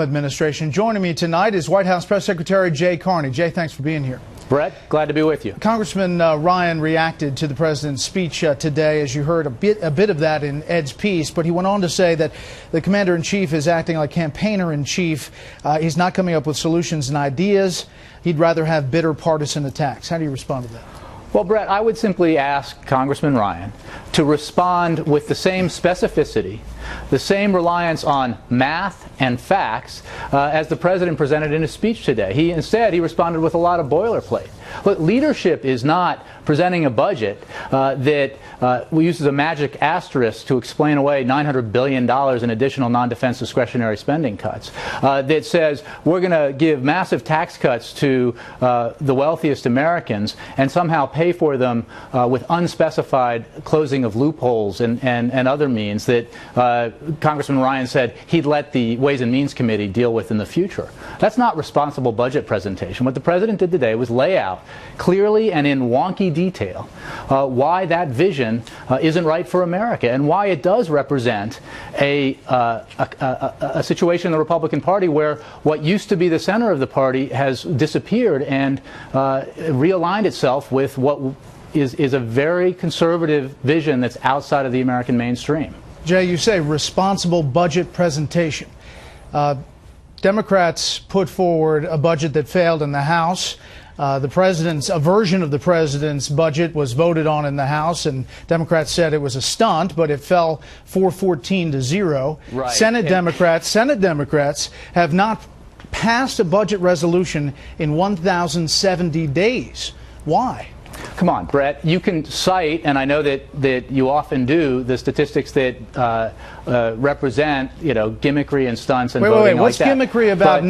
Administration. Joining me tonight is White House Press Secretary Jay Carney. Jay, thanks for being here. Brett, glad to be with you. Congressman Ryan reacted to the president's speech today, as you heard a bit of that in Ed's piece, but he went on to say that the commander-in-chief is acting like campaigner-in-chief. He's not coming up with solutions and ideas. He'd rather have bitter partisan attacks. How do you respond to that? Well, Brett, I would simply ask Congressman Ryan to respond with the same specificity, the same reliance on math and facts as the president presented in his speech today. Instead, he responded with a lot of boilerplate. Look, leadership is not presenting a budget that uses a magic asterisk to explain away $900 billion in additional non-defense discretionary spending cuts, that says we're going to give massive tax cuts to the wealthiest Americans and somehow pay for them with unspecified closing of loopholes and other means that Congressman Ryan said he'd let the Ways and Means Committee deal with in the future. That's not responsible budget presentation. What the president did today was lay out clearly and in wonky detail why that vision isn't right for America and why it does represent a situation in the Republican Party where what used to be the center of the party has disappeared and realigned itself with what is a very conservative vision that's outside of the American mainstream. Jay, you say responsible budget presentation. Democrats put forward a budget that failed in the House. A version of the president's budget was voted on in the House, and Democrats said it was a stunt, but it fell 414 to 0. Right. Senate Democrats have not passed a budget resolution in 1,070 days. Why? Come on, Brett. You can cite, and I know that you often do, the statistics that represent, gimmickry and stunts and voting What's like that. gimmickry about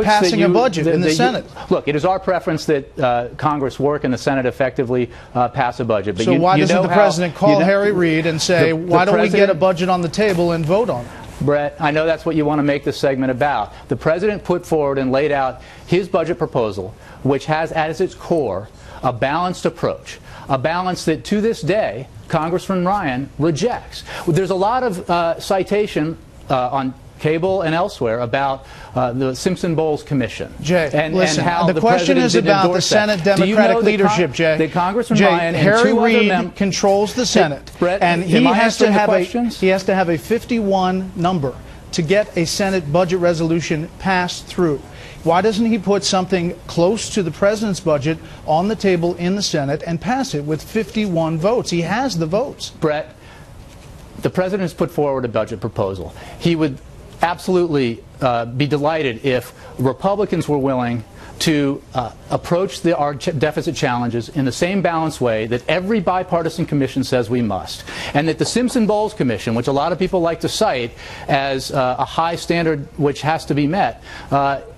passing a budget in the Senate? Look, it is our preference that Congress work and the Senate effectively pass a budget. But so why doesn't the president call Harry Reid and say, why don't we get a budget on the table and vote on it? Brett, I know that's what you want to make this segment about. The president put forward and laid out his budget proposal, which has as its core a balanced approach, a balance that to this day Congressman Ryan rejects. There's a lot of citation on cable and elsewhere about the Simpson-Bowles Commission. Jay, listen, and how the question is about the Senate Democratic leadership, Jay. That Congressman Ryan and Harry two Reid other controls the Senate, Brett, and he has to have a 51 number to get a Senate budget resolution passed through. Why doesn't he put something close to the president's budget on the table in the Senate and pass it with 51 votes? He has the votes. Brett, the president has put forward a budget proposal. He would absolutely be delighted if Republicans were willing to approach our deficit challenges in the same balanced way that every bipartisan commission says we must. And that the Simpson-Bowles Commission, which a lot of people like to cite as a high standard which has to be met,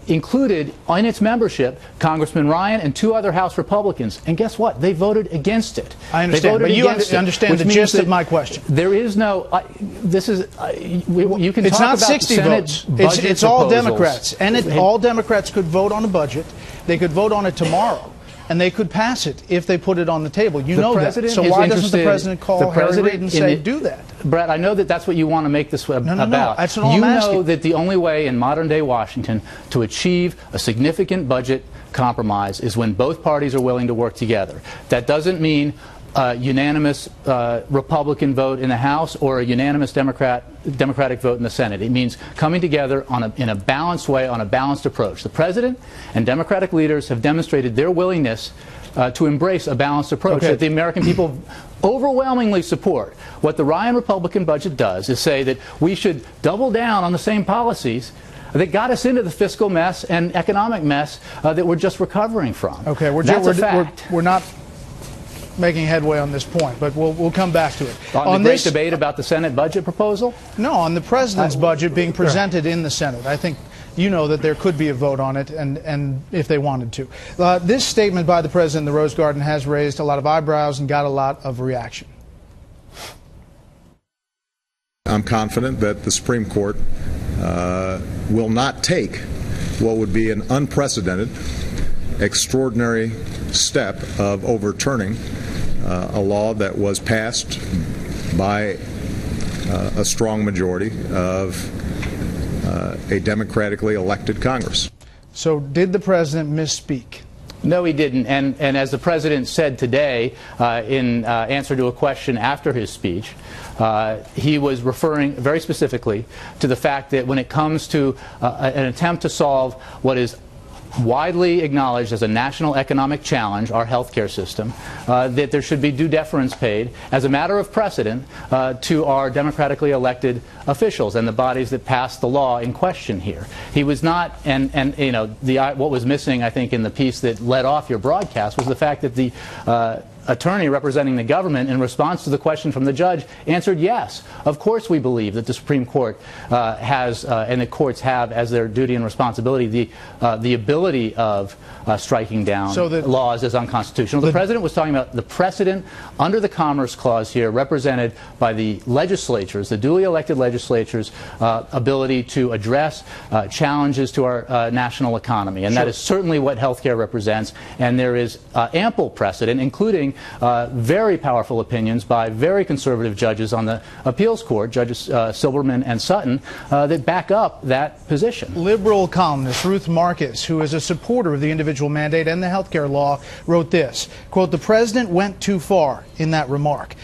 included in its membership Congressman Ryan and two other House Republicans. And guess what? They voted against it. I understand, but you understand the gist of my question. There is no, you can it's talk not about 60 votes. It's all Democrats. And all Democrats could vote on a budget. They could vote on it tomorrow. And they could pass it if they put it on the table. You know that. So why doesn't the president call Harry Reid and say, do that? Brett, I know that that's what you want to make this about. No, that's what I'm asking. You know that the only way in modern-day Washington to achieve a significant budget compromise is when both parties are willing to work together. That doesn't mean a unanimous Republican vote in the House or a unanimous Democratic vote in the Senate. It means coming together in a balanced way, on a balanced approach. The President and Democratic leaders have demonstrated their willingness to embrace a balanced approach that the American people overwhelmingly support. What the Ryan Republican budget does is say that we should double down on the same policies that got us into the fiscal mess and economic mess that we're just recovering from. Okay, we're not making headway on this point, but we'll come back to it. On the great debate about the Senate budget proposal? No, on the president's budget being presented in the Senate. I think you know that there could be a vote on it, and if they wanted to. This statement by the president in the Rose Garden has raised a lot of eyebrows and got a lot of reaction. I'm confident that the Supreme Court will not take what would be an unprecedented, extraordinary step of overturning a law that was passed by a strong majority of a democratically elected Congress. So did the president misspeak? No, he didn't. And as the president said today in answer to a question after his speech, he was referring very specifically to the fact that when it comes to an attempt to solve what is widely acknowledged as a national economic challenge, our healthcare system, that there should be due deference paid as a matter of precedent to our democratically elected officials and the bodies that passed the law in question here. He was not, and you know, what was missing, I think, in the piece that led off your broadcast was the fact that the attorney representing the government, in response to the question from the judge, answered yes. Of course we believe that the Supreme Court has, and the courts have as their duty and responsibility, the ability of striking down laws as unconstitutional. The president was talking about the precedent under the Commerce Clause here, represented by the legislatures, the duly elected legislatures' ability to address challenges to our national economy. And that is certainly what healthcare represents. And there is ample precedent, including very powerful opinions by very conservative judges on the appeals court, Judges Silberman and Sutton, that back up that position. Liberal columnist Ruth Marcus, who is a supporter of the individual mandate and the healthcare law, wrote this, quote, "The president went too far in that remark.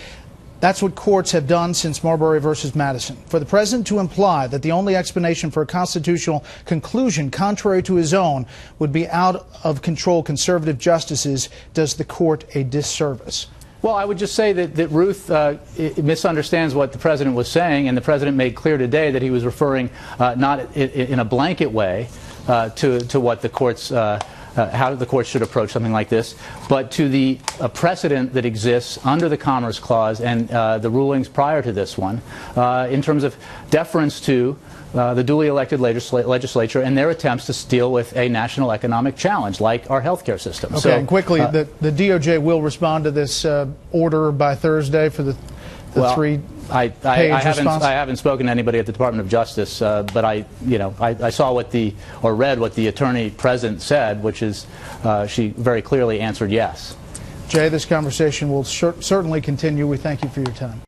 That's what courts have done since Marbury versus Madison. For the president to imply that the only explanation for a constitutional conclusion contrary to his own would be out of control conservative justices does the court a disservice." Well, I would just say that Ruth misunderstands what the president was saying, and the president made clear today that he was referring not in a blanket way to what the courts how the courts should approach something like this, but to the precedent that exists under the Commerce Clause and the rulings prior to this one in terms of deference to the duly elected legislature and their attempts to deal with a national economic challenge like our healthcare system. Okay, so, and quickly, the DOJ will respond to this order by Thursday for the three. I haven't spoken to anybody at the Department of Justice, but I saw read what the attorney present said, which is she very clearly answered yes. Jay, this conversation will certainly continue. We thank you for your time.